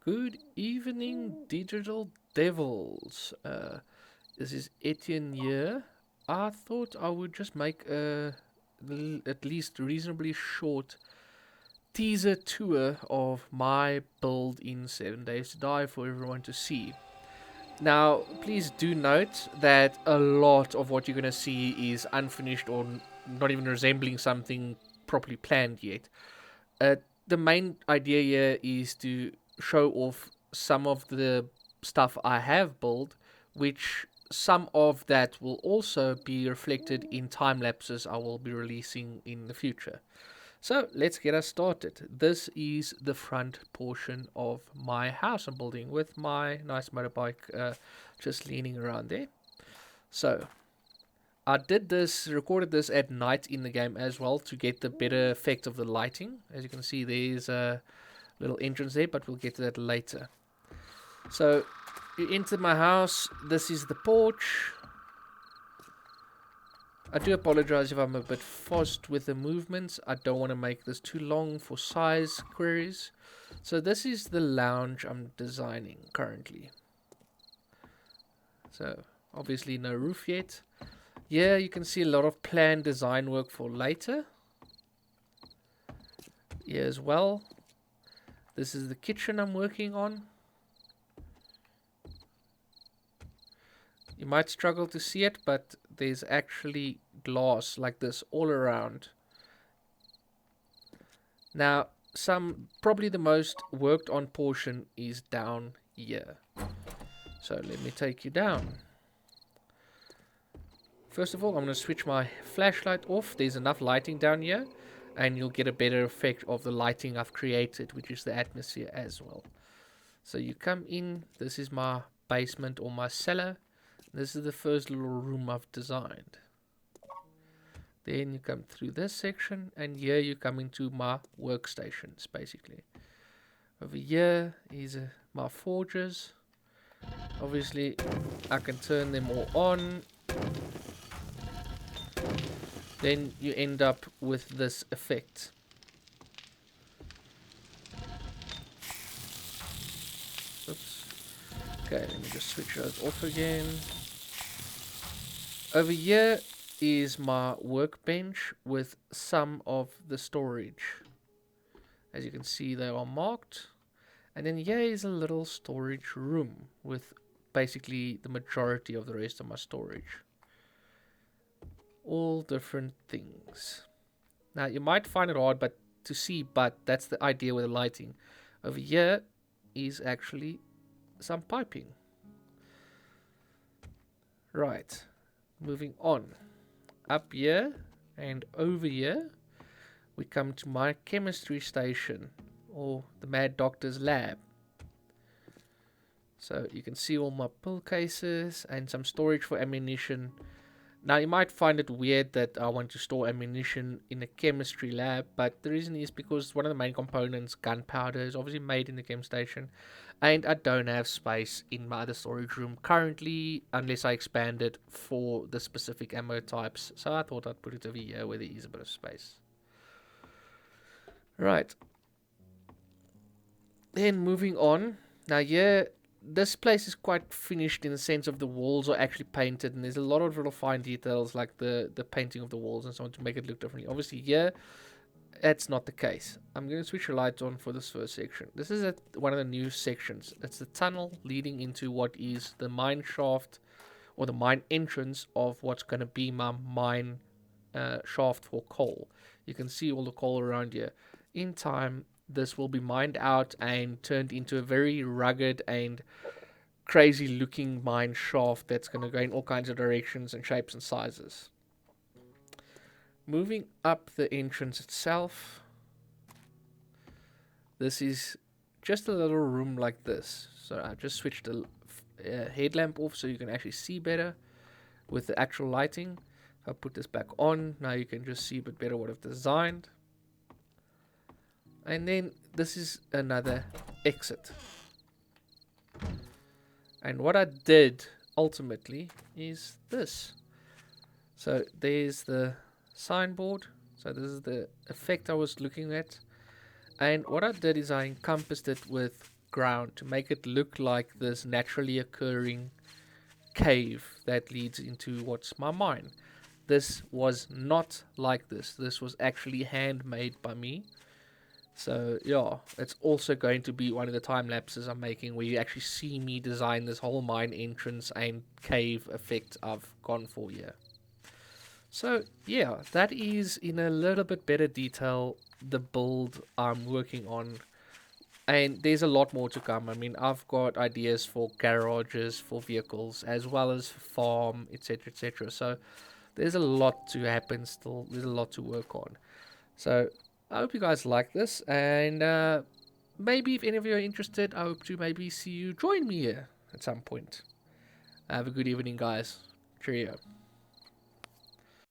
Good evening, digital devils. This is Etienne here. I thought I would just make a at least reasonably short teaser tour of my build in 7 Days to Die for everyone to see. Now, please do note that a lot of what you're going to see is unfinished or not even resembling something properly planned yet. Uh, the main idea here is to show off some of the stuff I have built, which some of that will also be reflected in time lapses I will be releasing in the future. So let's get us started. This is the front portion of my house I'm building with my nice motorbike just leaning around there. So I recorded this at night in the game as well to get the better effect of the lighting. As you can see, there's a little entrance there, but we'll get to that later. So you enter my house. This is the porch. I do apologize if I'm a bit fast with the movements. I don't want to make this too long for size queries. So this is the lounge I'm designing currently. So obviously no roof yet. Yeah, you can see a lot of planned design work for later. Here as well. This is the kitchen I'm working on. You might struggle to see it, but there's actually glass like this all around. Now, probably the most worked on portion is down here. So let me take you down. First of all, I'm going to switch my flashlight off. There's enough lighting down here, and you'll get a better effect of the lighting I've created, which is the atmosphere as well. So you come in. This is my basement or my cellar. This is the first little room I've designed. Then you come through this section, and here you come into my workstations, basically. Over here is my forges. Obviously, I can turn them all on. Then you end up with this effect. Oops. Okay, let me just switch those off again. Over here is my workbench with some of the storage. As you can see, they are marked. And then here is a little storage room with basically the majority of the rest of my storage. All different things. Now, you might find it hard to see, but that's the idea with the lighting. Over here is actually some piping. Right. Moving on. Up here and over here, we come to my chemistry station, or the Mad Doctor's lab. So you can see all my pill cases and some storage for ammunition. Now you might find it weird that I want to store ammunition in a chemistry lab, but the reason is because one of the main components, gunpowder, is obviously made in the chem station, and I don't have space in my other storage room currently unless I expand it for the specific ammo types. So I thought I'd put it over here where there is a bit of space. Right. Then moving on. Now here, this place is quite finished in the sense of the walls are actually painted, and there's a lot of little fine details like the painting of the walls and so on to make it look differently. Obviously here, that's not the case. I'm going to switch the lights on for this first section. This is one of the new sections. It's the tunnel leading into what is the mine shaft or the mine entrance of what's going to be my mine shaft for coal. You can see all the coal around here. In time, this will be mined out and turned into a very rugged and crazy looking mine shaft that's going to go in all kinds of directions and shapes and sizes. Moving up the entrance itself, this is just a little room like this. So I just switched the headlamp off so you can actually see better with the actual lighting. If I put this back on, now you can just see a bit better what I've designed. And then this is another exit. And what I did ultimately is this. So there's the signboard. So this is the effect I was looking at. And what I did is I encompassed it with ground to make it look like this naturally occurring cave that leads into what's my mine. This was not like this. This was actually handmade by me. So yeah, it's also going to be one of the time lapses I'm making where you actually see me design this whole mine entrance and cave effect I've gone for here. So yeah, that is in a little bit better detail the build I'm working on. And there's a lot more to come. I mean, I've got ideas for garages, for vehicles, as well as farm, etc., etc. So there's a lot to happen still. There's a lot to work on. So I hope you guys like this, and maybe if any of you are interested, I hope to maybe see you join me here at some point. Have a good evening, guys. Cheerio.